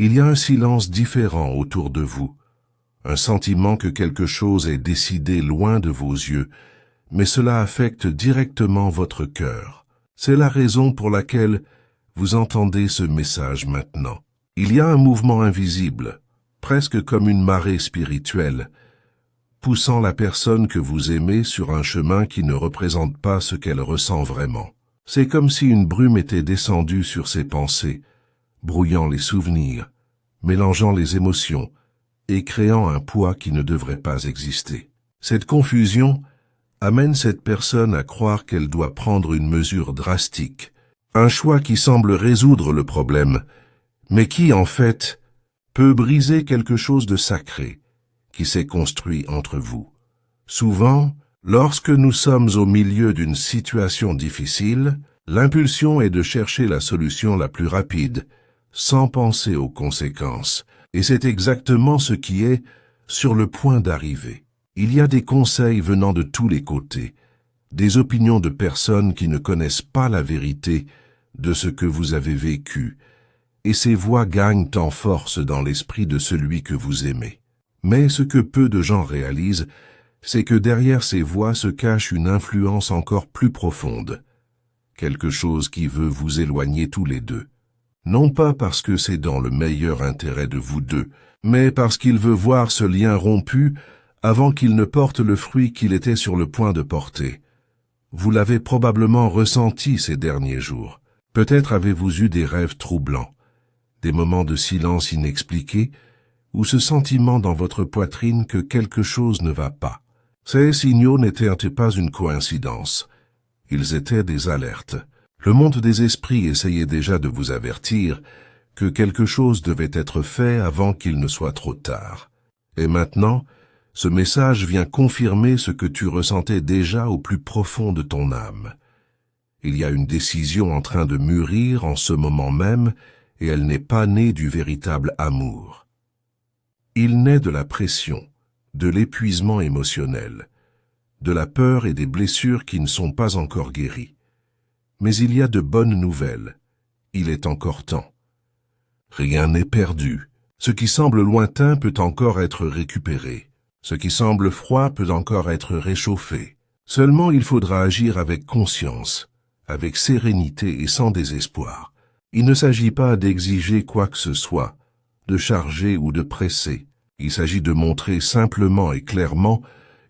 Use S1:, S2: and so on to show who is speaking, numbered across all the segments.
S1: Il y a un silence différent autour de vous, un sentiment que quelque chose est décidé loin de vos yeux, mais cela affecte directement votre cœur. C'est la raison pour laquelle vous entendez ce message maintenant. Il y a un mouvement invisible, presque comme une marée spirituelle, poussant la personne que vous aimez sur un chemin qui ne représente pas ce qu'elle ressent vraiment. C'est comme si une brume était descendue sur ses pensées, brouillant les souvenirs, mélangeant les émotions et créant un poids qui ne devrait pas exister. Cette confusion amène cette personne à croire qu'elle doit prendre une mesure drastique, un choix qui semble résoudre le problème, mais qui, en fait, peut briser quelque chose de sacré qui s'est construit entre vous. Souvent, lorsque nous sommes au milieu d'une situation difficile, l'impulsion est de chercher la solution la plus rapide, sans penser aux conséquences, et c'est exactement ce qui est sur le point d'arriver. Il y a des conseils venant de tous les côtés, des opinions de personnes qui ne connaissent pas la vérité de ce que vous avez vécu, et ces voix gagnent en force dans l'esprit de celui que vous aimez. Mais ce que peu de gens réalisent, c'est que derrière ces voix se cache une influence encore plus profonde, quelque chose qui veut vous éloigner tous les deux. Non pas parce que c'est dans le meilleur intérêt de vous deux, mais parce qu'il veut voir ce lien rompu avant qu'il ne porte le fruit qu'il était sur le point de porter. Vous l'avez probablement ressenti ces derniers jours. Peut-être avez-vous eu des rêves troublants, des moments de silence inexpliqués, ou ce sentiment dans votre poitrine que quelque chose ne va pas. Ces signaux n'étaient pas une coïncidence. Ils étaient des alertes. Le monde des esprits essayait déjà de vous avertir que quelque chose devait être fait avant qu'il ne soit trop tard. Et maintenant, ce message vient confirmer ce que tu ressentais déjà au plus profond de ton âme. Il y a une décision en train de mûrir en ce moment même, et elle n'est pas née du véritable amour. Il naît de la pression, de l'épuisement émotionnel, de la peur et des blessures qui ne sont pas encore guéries. Mais il y a de bonnes nouvelles. Il est encore temps. Rien n'est perdu. Ce qui semble lointain peut encore être récupéré. Ce qui semble froid peut encore être réchauffé. Seulement il faudra agir avec conscience, avec sérénité et sans désespoir. Il ne s'agit pas d'exiger quoi que ce soit, de charger ou de presser. Il s'agit de montrer simplement et clairement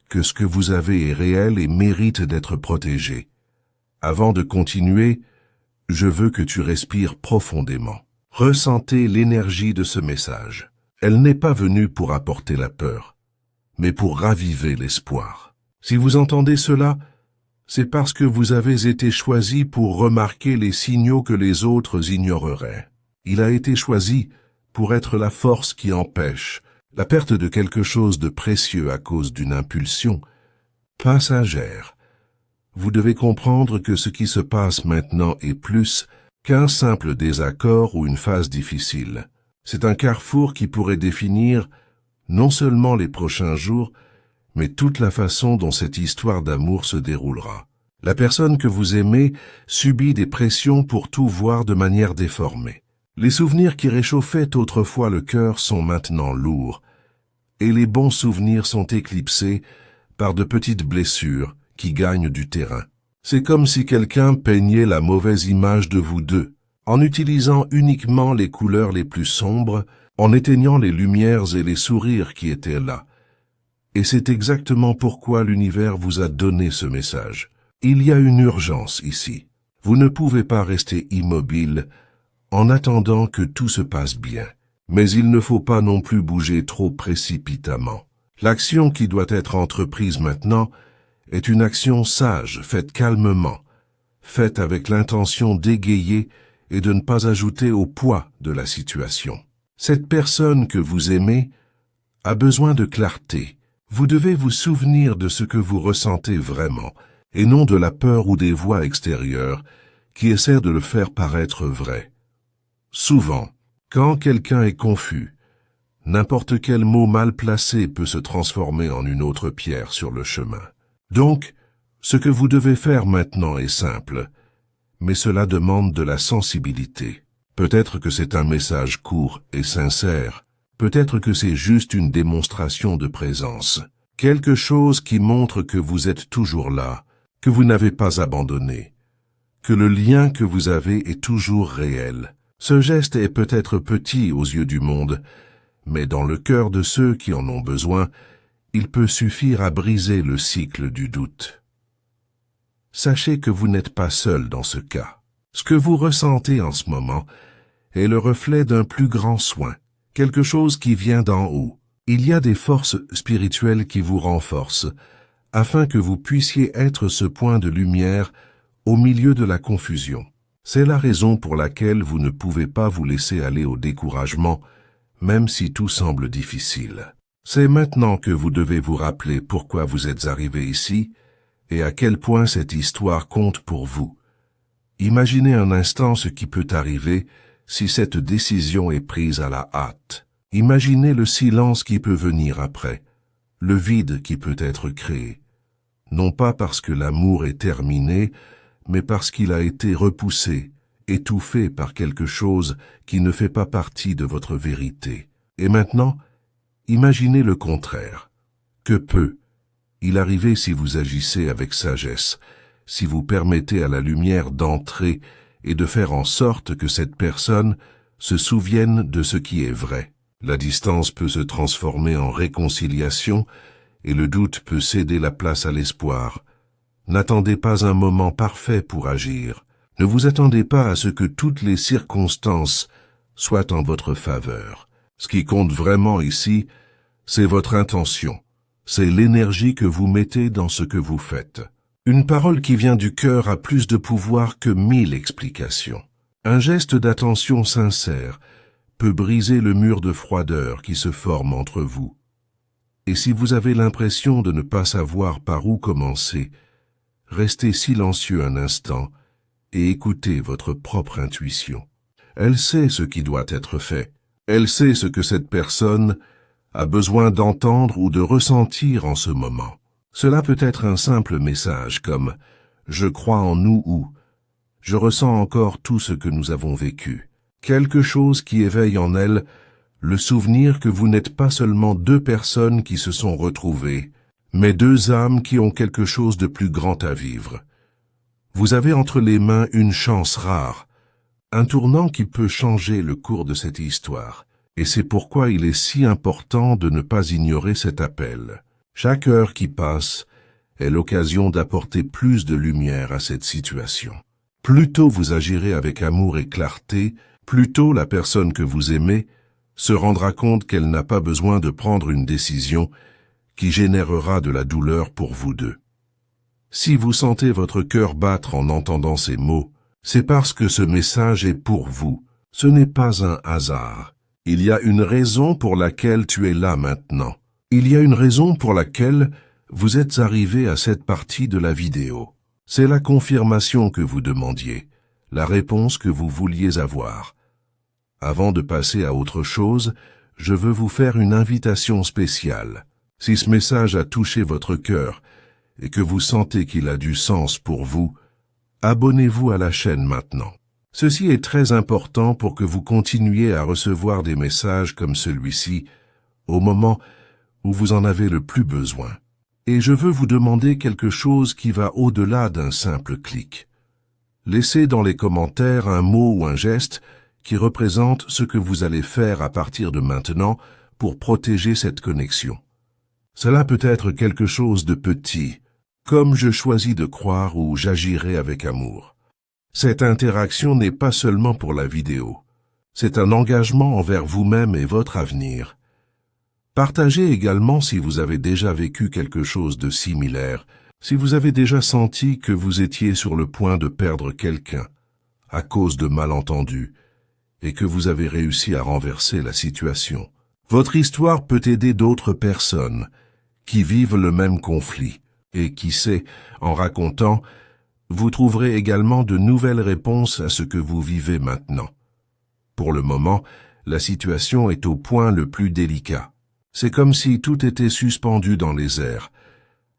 S1: que ce que vous avez est réel et mérite d'être protégé. Avant de continuer, je veux que tu respires profondément. Ressentez l'énergie de ce message. Elle n'est pas venue pour apporter la peur, mais pour raviver l'espoir. Si vous entendez cela, c'est parce que vous avez été choisi pour remarquer les signaux que les autres ignoreraient. Il a été choisi pour être la force qui empêche la perte de quelque chose de précieux à cause d'une impulsion passagère. Vous devez comprendre que ce qui se passe maintenant est plus qu'un simple désaccord ou une phase difficile. C'est un carrefour qui pourrait définir non seulement les prochains jours, mais toute la façon dont cette histoire d'amour se déroulera. La personne que vous aimez subit des pressions pour tout voir de manière déformée. Les souvenirs qui réchauffaient autrefois le cœur sont maintenant lourds, et les bons souvenirs sont éclipsés par de petites blessures qui gagnent du terrain. C'est comme si quelqu'un peignait la mauvaise image de vous deux, en utilisant uniquement les couleurs les plus sombres, en éteignant les lumières et les sourires qui étaient là. Et c'est exactement pourquoi l'univers vous a donné ce message. Il y a une urgence ici. Vous ne pouvez pas rester immobile en attendant que tout se passe bien. Mais il ne faut pas non plus bouger trop précipitamment. L'action qui doit être entreprise maintenant est une action sage, faite calmement, faite avec l'intention d'égayer et de ne pas ajouter au poids de la situation. Cette personne que vous aimez a besoin de clarté. Vous devez vous souvenir de ce que vous ressentez vraiment, et non de la peur ou des voix extérieures qui essaient de le faire paraître vrai. Souvent, quand quelqu'un est confus, n'importe quel mot mal placé peut se transformer en une autre pierre sur le chemin. Donc, ce que vous devez faire maintenant est simple, mais cela demande de la sensibilité. Peut-être que c'est un message court et sincère. Peut-être que c'est juste une démonstration de présence. Quelque chose qui montre que vous êtes toujours là, que vous n'avez pas abandonné, que le lien que vous avez est toujours réel. Ce geste est peut-être petit aux yeux du monde, mais dans le cœur de ceux qui en ont besoin, il peut suffire à briser le cycle du doute. Sachez que vous n'êtes pas seul dans ce cas. Ce que vous ressentez en ce moment est le reflet d'un plus grand soin, quelque chose qui vient d'en haut. Il y a des forces spirituelles qui vous renforcent, afin que vous puissiez être ce point de lumière au milieu de la confusion. C'est la raison pour laquelle vous ne pouvez pas vous laisser aller au découragement, même si tout semble difficile. C'est maintenant que vous devez vous rappeler pourquoi vous êtes arrivé ici et à quel point cette histoire compte pour vous. Imaginez un instant ce qui peut arriver si cette décision est prise à la hâte. Imaginez le silence qui peut venir après, le vide qui peut être créé, non pas parce que l'amour est terminé, mais parce qu'il a été repoussé, étouffé par quelque chose qui ne fait pas partie de votre vérité. Et maintenant, imaginez le contraire. Que peut-il arriver si vous agissez avec sagesse, si vous permettez à la lumière d'entrer et de faire en sorte que cette personne se souvienne de ce qui est vrai? La distance peut se transformer en réconciliation et le doute peut céder la place à l'espoir. N'attendez pas un moment parfait pour agir. Ne vous attendez pas à ce que toutes les circonstances soient en votre faveur. Ce qui compte vraiment ici, c'est votre intention. C'est l'énergie que vous mettez dans ce que vous faites. Une parole qui vient du cœur a plus de pouvoir que 1000 explications. Un geste d'attention sincère peut briser le mur de froideur qui se forme entre vous. Et si vous avez l'impression de ne pas savoir par où commencer, restez silencieux un instant et écoutez votre propre intuition. Elle sait ce qui doit être fait. Elle sait ce que cette personne a besoin d'entendre ou de ressentir en ce moment. Cela peut être un simple message comme « Je crois en nous » ou « Je ressens encore tout ce que nous avons vécu ». Quelque chose qui éveille en elle le souvenir que vous n'êtes pas seulement deux personnes qui se sont retrouvées, mais deux âmes qui ont quelque chose de plus grand à vivre. Vous avez entre les mains une chance rare, un tournant qui peut changer le cours de cette histoire, et c'est pourquoi il est si important de ne pas ignorer cet appel. Chaque heure qui passe est l'occasion d'apporter plus de lumière à cette situation. Plus tôt vous agirez avec amour et clarté, plus tôt la personne que vous aimez se rendra compte qu'elle n'a pas besoin de prendre une décision qui générera de la douleur pour vous deux. Si vous sentez votre cœur battre en entendant ces mots, c'est parce que ce message est pour vous. Ce n'est pas un hasard. Il y a une raison pour laquelle tu es là maintenant. Il y a une raison pour laquelle vous êtes arrivé à cette partie de la vidéo. C'est la confirmation que vous demandiez, la réponse que vous vouliez avoir. Avant de passer à autre chose, je veux vous faire une invitation spéciale. Si ce message a touché votre cœur et que vous sentez qu'il a du sens pour vous, abonnez-vous à la chaîne maintenant. Ceci est très important pour que vous continuiez à recevoir des messages comme celui-ci au moment où vous en avez le plus besoin. Et je veux vous demander quelque chose qui va au-delà d'un simple clic. Laissez dans les commentaires un mot ou un geste qui représente ce que vous allez faire à partir de maintenant pour protéger cette connexion. Cela peut être quelque chose de petit, comme je choisis de croire ou j'agirai avec amour. Cette interaction n'est pas seulement pour la vidéo, c'est un engagement envers vous-même et votre avenir. Partagez également si vous avez déjà vécu quelque chose de similaire, si vous avez déjà senti que vous étiez sur le point de perdre quelqu'un à cause de malentendus et que vous avez réussi à renverser la situation. Votre histoire peut aider d'autres personnes qui vivent le même conflit et qui sait, en racontant, vous trouverez également de nouvelles réponses à ce que vous vivez maintenant. Pour le moment, la situation est au point le plus délicat. C'est comme si tout était suspendu dans les airs,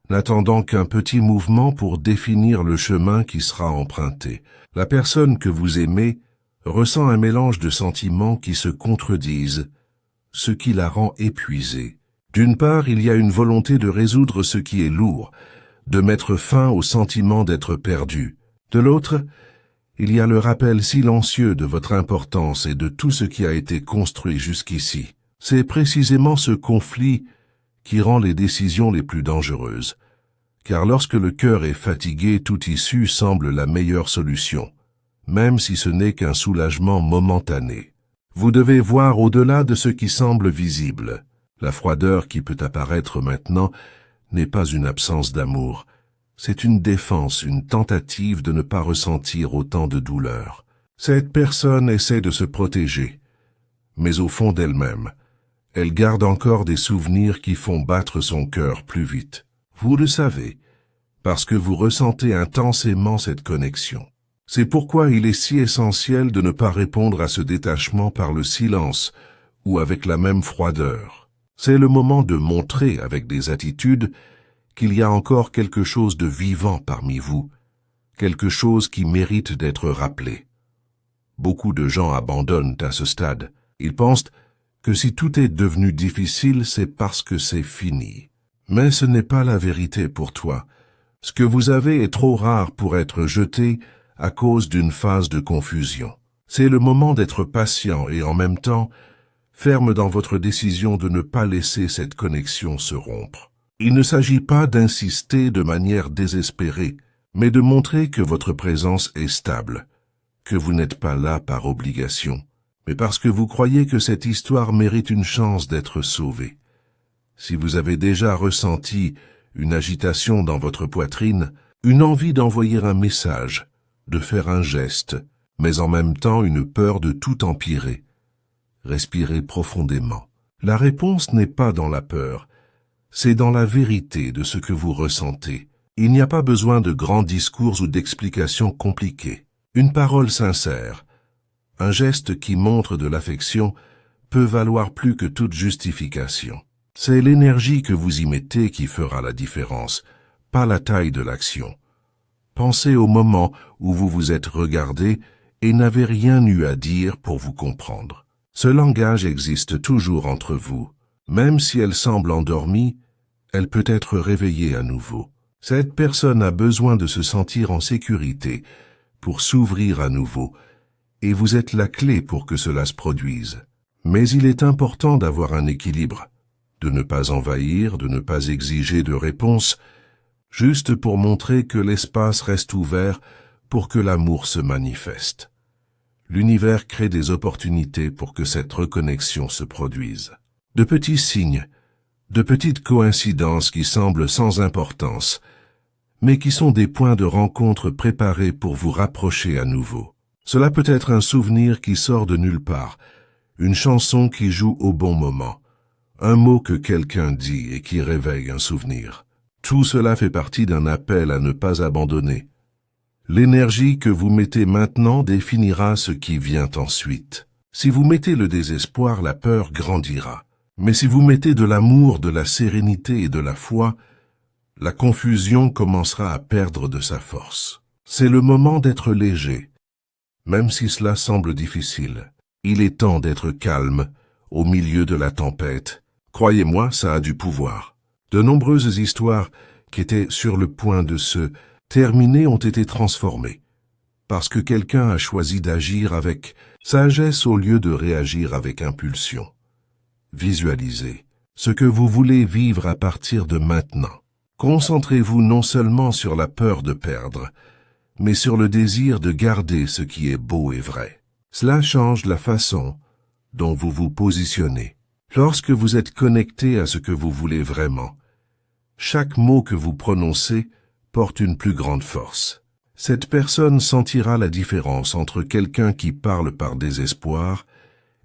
S1: n'attendant qu'un petit mouvement pour définir le chemin qui sera emprunté. La personne que vous aimez ressent un mélange de sentiments qui se contredisent, ce qui la rend épuisée. D'une part, il y a une volonté de résoudre ce qui est lourd, de mettre fin au sentiment d'être perdu. De l'autre, il y a le rappel silencieux de votre importance et de tout ce qui a été construit jusqu'ici. C'est précisément ce conflit qui rend les décisions les plus dangereuses. Car lorsque le cœur est fatigué, toute issue semble la meilleure solution, même si ce n'est qu'un soulagement momentané. Vous devez voir au-delà de ce qui semble visible. La froideur qui peut apparaître maintenant n'est pas une absence d'amour. C'est une défense, une tentative de ne pas ressentir autant de douleur. Cette personne essaie de se protéger, mais au fond d'elle-même, elle garde encore des souvenirs qui font battre son cœur plus vite. Vous le savez, parce que vous ressentez intensément cette connexion. C'est pourquoi il est si essentiel de ne pas répondre à ce détachement par le silence ou avec la même froideur. C'est le moment de montrer avec des attitudes qu'il y a encore quelque chose de vivant parmi vous, quelque chose qui mérite d'être rappelé. Beaucoup de gens abandonnent à ce stade. Ils pensent que si tout est devenu difficile, c'est parce que c'est fini. Mais ce n'est pas la vérité pour toi. Ce que vous avez est trop rare pour être jeté à cause d'une phase de confusion. C'est le moment d'être patient et en même temps ferme dans votre décision de ne pas laisser cette connexion se rompre. Il ne s'agit pas d'insister de manière désespérée, mais de montrer que votre présence est stable, que vous n'êtes pas là par obligation, mais parce que vous croyez que cette histoire mérite une chance d'être sauvée. Si vous avez déjà ressenti une agitation dans votre poitrine, une envie d'envoyer un message, de faire un geste, mais en même temps une peur de tout empirer, respirez profondément. La réponse n'est pas dans la peur, c'est dans la vérité de ce que vous ressentez. Il n'y a pas besoin de grands discours ou d'explications compliquées. Une parole sincère, un geste qui montre de l'affection peut valoir plus que toute justification. C'est l'énergie que vous y mettez qui fera la différence, pas la taille de l'action. Pensez au moment où vous vous êtes regardé et n'avez rien eu à dire pour vous comprendre. Ce langage existe toujours entre vous. Même si elle semble endormie, elle peut être réveillée à nouveau. Cette personne a besoin de se sentir en sécurité pour s'ouvrir à nouveau, et vous êtes la clé pour que cela se produise. Mais il est important d'avoir un équilibre, de ne pas envahir, de ne pas exiger de réponse, juste pour montrer que l'espace reste ouvert pour que l'amour se manifeste. L'univers crée des opportunités pour que cette reconnexion se produise. De petits signes, de petites coïncidences qui semblent sans importance, mais qui sont des points de rencontre préparés pour vous rapprocher à nouveau. Cela peut être un souvenir qui sort de nulle part, une chanson qui joue au bon moment, un mot que quelqu'un dit et qui réveille un souvenir. Tout cela fait partie d'un appel à ne pas abandonner. L'énergie que vous mettez maintenant définira ce qui vient ensuite. Si vous mettez le désespoir, la peur grandira. Mais si vous mettez de l'amour, de la sérénité et de la foi, la confusion commencera à perdre de sa force. C'est le moment d'être léger. Même si cela semble difficile, il est temps d'être calme au milieu de la tempête. Croyez-moi, ça a du pouvoir. De nombreuses histoires qui étaient sur le point de se terminer ont été transformées, parce que quelqu'un a choisi d'agir avec sagesse au lieu de réagir avec impulsion. Visualisez ce que vous voulez vivre à partir de maintenant. Concentrez-vous non seulement sur la peur de perdre, mais sur le désir de garder ce qui est beau et vrai. Cela change la façon dont vous vous positionnez. Lorsque vous êtes connecté à ce que vous voulez vraiment, chaque mot que vous prononcez porte une plus grande force. Cette personne sentira la différence entre quelqu'un qui parle par désespoir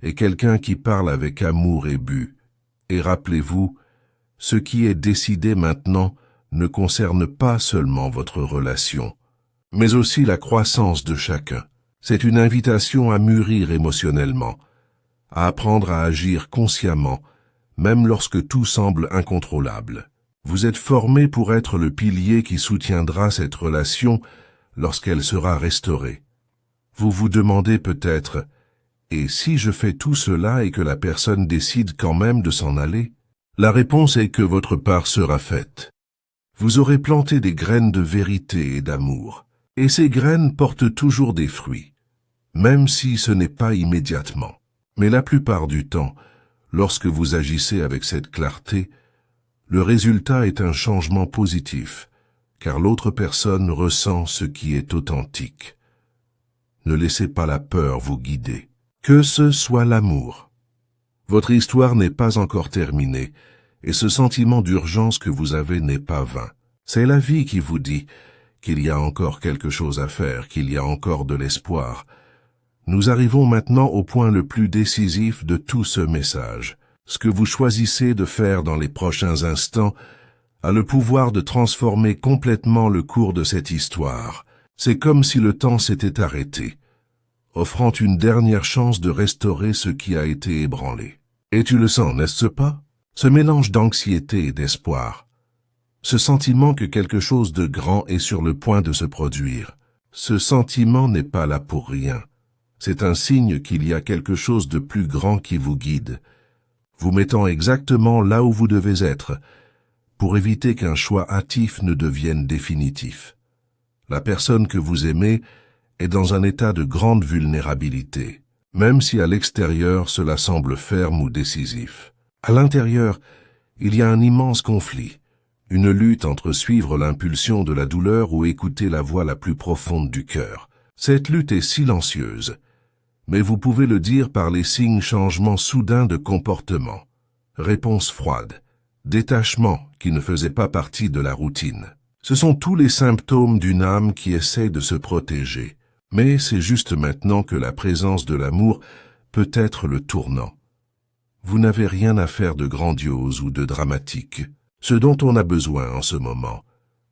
S1: et quelqu'un qui parle avec amour et but. Et rappelez-vous, ce qui est décidé maintenant ne concerne pas seulement votre relation, mais aussi la croissance de chacun. C'est une invitation à mûrir émotionnellement, à apprendre à agir consciemment, même lorsque tout semble incontrôlable. Vous êtes formé pour être le pilier qui soutiendra cette relation lorsqu'elle sera restaurée. Vous vous demandez peut-être, et si je fais tout cela et que la personne décide quand même de s'en aller? La réponse est que votre part sera faite. Vous aurez planté des graines de vérité et d'amour, et ces graines portent toujours des fruits, même si ce n'est pas immédiatement. Mais la plupart du temps, lorsque vous agissez avec cette clarté, le résultat est un changement positif, car l'autre personne ressent ce qui est authentique. Ne laissez pas la peur vous guider. Que ce soit l'amour. Votre histoire n'est pas encore terminée, et ce sentiment d'urgence que vous avez n'est pas vain. C'est la vie qui vous dit qu'il y a encore quelque chose à faire, qu'il y a encore de l'espoir. Nous arrivons maintenant au point le plus décisif de tout ce message. Ce que vous choisissez de faire dans les prochains instants a le pouvoir de transformer complètement le cours de cette histoire. C'est comme si le temps s'était arrêté, offrant une dernière chance de restaurer ce qui a été ébranlé. Et tu le sens, n'est-ce pas? Ce mélange d'anxiété et d'espoir. Ce sentiment que quelque chose de grand est sur le point de se produire. Ce sentiment n'est pas là pour rien. C'est un signe qu'il y a quelque chose de plus grand qui vous guide, vous mettant exactement là où vous devez être, pour éviter qu'un choix hâtif ne devienne définitif. La personne que vous aimez est dans un état de grande vulnérabilité, même si à l'extérieur cela semble ferme ou décisif. À l'intérieur, il y a un immense conflit, une lutte entre suivre l'impulsion de la douleur ou écouter la voix la plus profonde du cœur. Cette lutte est silencieuse, mais vous pouvez le dire par les signes changements soudains de comportement, réponse froide, détachement qui ne faisait pas partie de la routine. Ce sont tous les symptômes d'une âme qui essaie de se protéger, mais c'est juste maintenant que la présence de l'amour peut être le tournant. Vous n'avez rien à faire de grandiose ou de dramatique. Ce dont on a besoin en ce moment,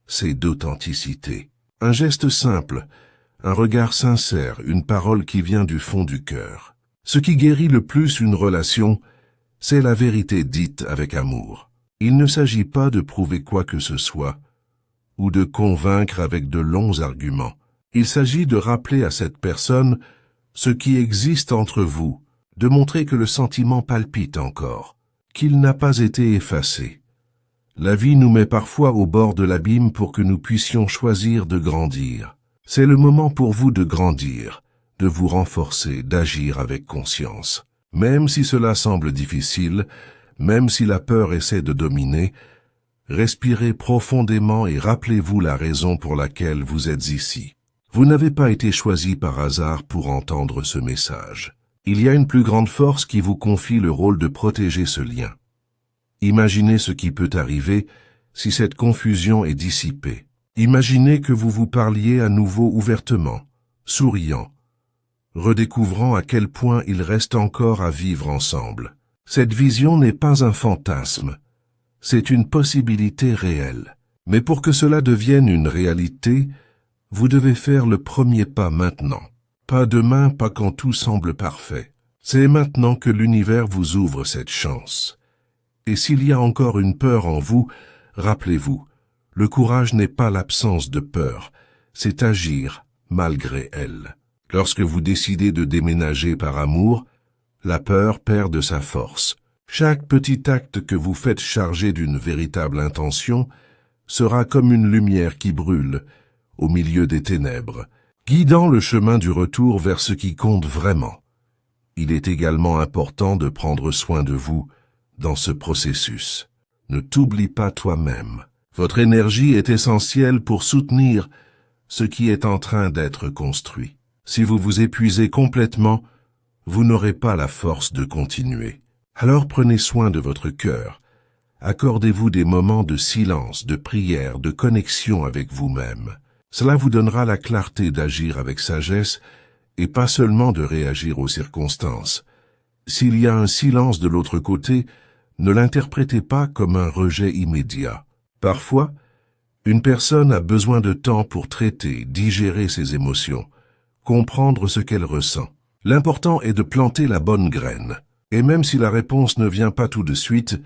S1: c'est d'authenticité. Un geste simple, un regard sincère, une parole qui vient du fond du cœur. Ce qui guérit le plus une relation, c'est la vérité dite avec amour. Il ne s'agit pas de prouver quoi que ce soit, ou de convaincre avec de longs arguments. Il s'agit de rappeler à cette personne ce qui existe entre vous, de montrer que le sentiment palpite encore, qu'il n'a pas été effacé. La vie nous met parfois au bord de l'abîme pour que nous puissions choisir de grandir. C'est le moment pour vous de grandir, de vous renforcer, d'agir avec conscience. Même si cela semble difficile, même si la peur essaie de dominer, respirez profondément et rappelez-vous la raison pour laquelle vous êtes ici. Vous n'avez pas été choisi par hasard pour entendre ce message. Il y a une plus grande force qui vous confie le rôle de protéger ce lien. Imaginez ce qui peut arriver si cette confusion est dissipée. Imaginez que vous vous parliez à nouveau ouvertement, souriant, redécouvrant à quel point il reste encore à vivre ensemble. Cette vision n'est pas un fantasme, c'est une possibilité réelle. Mais pour que cela devienne une réalité, vous devez faire le premier pas maintenant. Pas demain, pas quand tout semble parfait. C'est maintenant que l'univers vous ouvre cette chance. Et s'il y a encore une peur en vous, rappelez-vous, le courage n'est pas l'absence de peur, c'est agir malgré elle. Lorsque vous décidez de déménager par amour, la peur perd de sa force. Chaque petit acte que vous faites chargé d'une véritable intention sera comme une lumière qui brûle au milieu des ténèbres, guidant le chemin du retour vers ce qui compte vraiment. Il est également important de prendre soin de vous dans ce processus. Ne t'oublie pas toi-même. Votre énergie est essentielle pour soutenir ce qui est en train d'être construit. Si vous vous épuisez complètement, vous n'aurez pas la force de continuer. Alors prenez soin de votre cœur. Accordez-vous des moments de silence, de prière, de connexion avec vous-même. Cela vous donnera la clarté d'agir avec sagesse et pas seulement de réagir aux circonstances. S'il y a un silence de l'autre côté, ne l'interprétez pas comme un rejet immédiat. Parfois, une personne a besoin de temps pour traiter, digérer ses émotions, comprendre ce qu'elle ressent. L'important est de planter la bonne graine. Et même si la réponse ne vient pas tout de suite,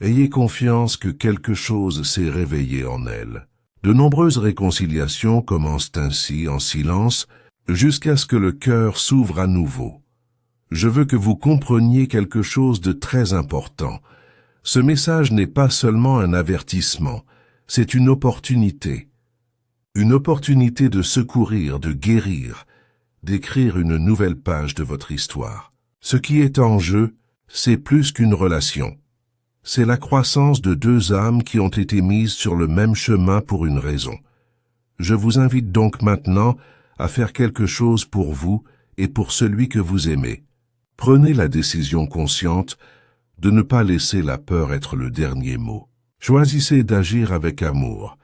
S1: ayez confiance que quelque chose s'est réveillé en elle. De nombreuses réconciliations commencent ainsi en silence, jusqu'à ce que le cœur s'ouvre à nouveau. Je veux que vous compreniez quelque chose de très important. Ce message n'est pas seulement un avertissement, c'est une opportunité. Une opportunité de secourir, de guérir, d'écrire une nouvelle page de votre histoire. Ce qui est en jeu, c'est plus qu'une relation. C'est la croissance de deux âmes qui ont été mises sur le même chemin pour une raison. Je vous invite donc maintenant à faire quelque chose pour vous et pour celui que vous aimez. Prenez la décision consciente de ne pas laisser la peur être le dernier mot. Choisissez d'agir avec amour,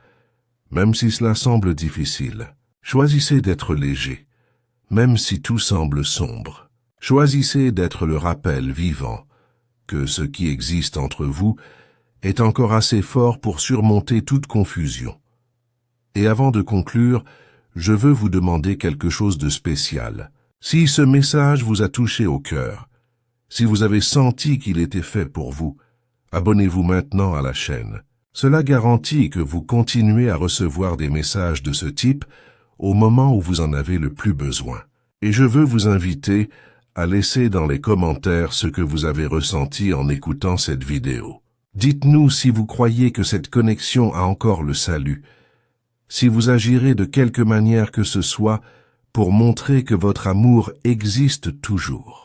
S1: même si cela semble difficile. Choisissez d'être léger, même si tout semble sombre. Choisissez d'être le rappel vivant que ce qui existe entre vous est encore assez fort pour surmonter toute confusion. Et avant de conclure, je veux vous demander quelque chose de spécial. Si ce message vous a touché au cœur, si vous avez senti qu'il était fait pour vous, abonnez-vous maintenant à la chaîne. Cela garantit que vous continuez à recevoir des messages de ce type au moment où vous en avez le plus besoin. Et je veux vous inviter à laisser dans les commentaires ce que vous avez ressenti en écoutant cette vidéo. Dites-nous si vous croyez que cette connexion a encore le salut, si vous agirez de quelque manière que ce soit pour montrer que votre amour existe toujours.